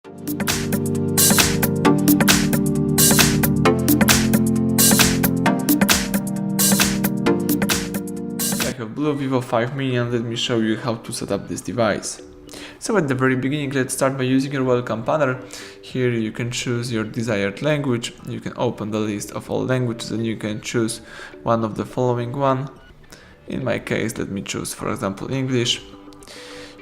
I have BLU Vivo 5 mini and let me show you how to set up this device. So at the very beginning, let's start by using your welcome panel. Here you can choose your desired language. You can open the list of all languages and you can choose one of the following one. In my case, let me choose, for example, English.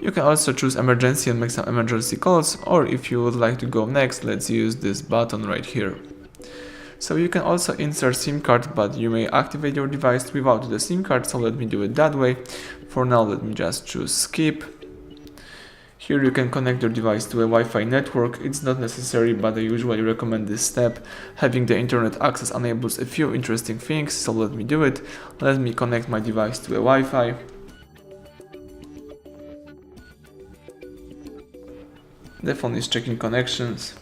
You can also choose emergency and make some emergency calls, or if you would like to go next, let's use this button right here. So you can also insert SIM card, but you may activate your device without the SIM card, so let me do it that way. For now, let me just choose skip. Here you can connect your device to a Wi-Fi network. It's not necessary, but I usually recommend this step. Having the internet access enables a few interesting things, so let me do it. Let me connect my device to a Wi-Fi. The phone is checking connections.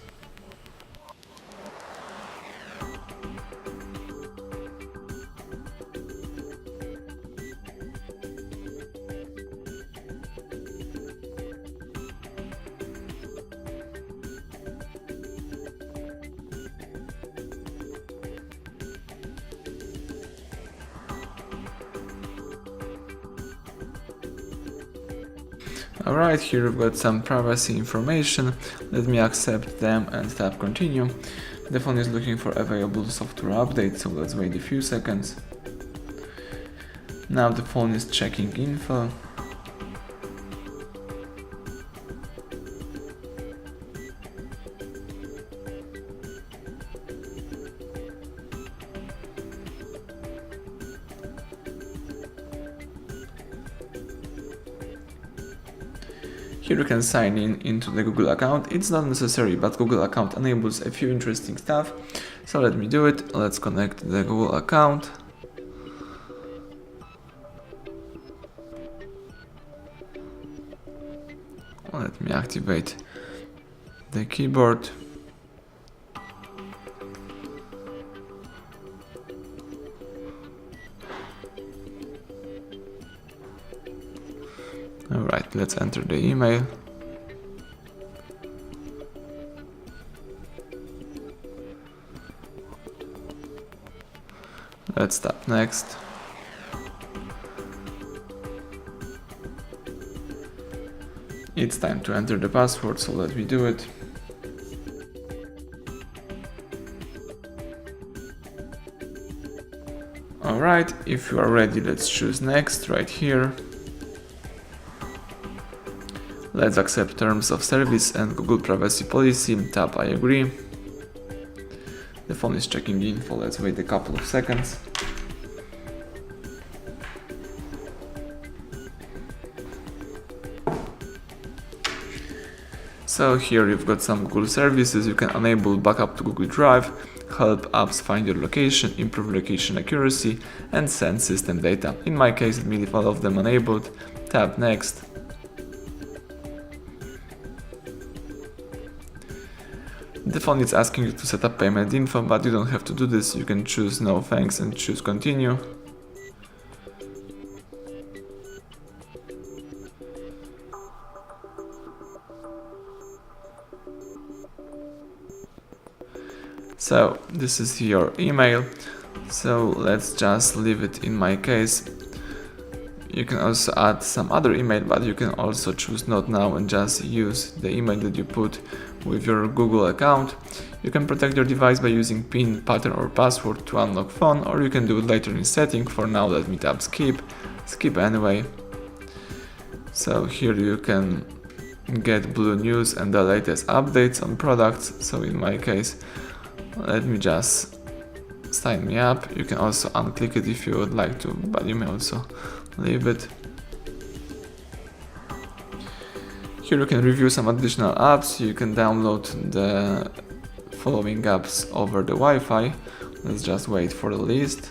Alright, here we've got some privacy information. Let me accept them and tap continue. The phone is looking for available software updates, so let's wait a few seconds. Now the phone is checking info. Here you can sign in into the Google account. It's not necessary, but Google account enables a few interesting stuff. So let me do it. Let's connect the Google account. Let me activate the keyboard. Alright, let's enter the email. Let's tap next. It's time to enter the password, so let me do it. Alright, if you are ready, let's choose next right here. Let's accept terms of service and Google privacy policy. Tap I agree. The phone is checking the info. Let's wait a couple of seconds. So here you've got some Google services. You can enable backup to Google Drive, help apps find your location, improve location accuracy, and send system data. In my case, let me leave all of them enabled. Tap next. The phone is asking you to set up payment info, but you don't have to do this. You can choose no thanks and choose continue. So this is your email. So let's just leave it in my case. You can also add some other email, but you can also choose not now and just use the email that you put with your Google account. You can protect your device by using PIN, pattern or password to unlock phone, or you can do it later in setting. For now, let me tap skip anyway. So here you can get BLU news and the latest updates on products. So in my case, let me just sign me up. You can also unclick it if you would like to, but you may also leave it. Here you can review some additional apps. You can download the following apps over the Wi-Fi. Let's just wait for the list.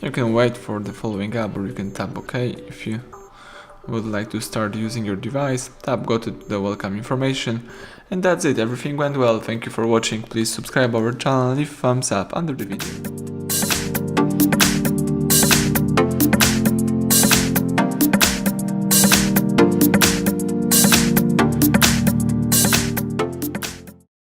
You can wait for the following app, or you can tap OK if you would like to start using your device. Tap go to the welcome information And that's it, everything went well, thank you for watching, please subscribe our channel and leave thumbs up under the video.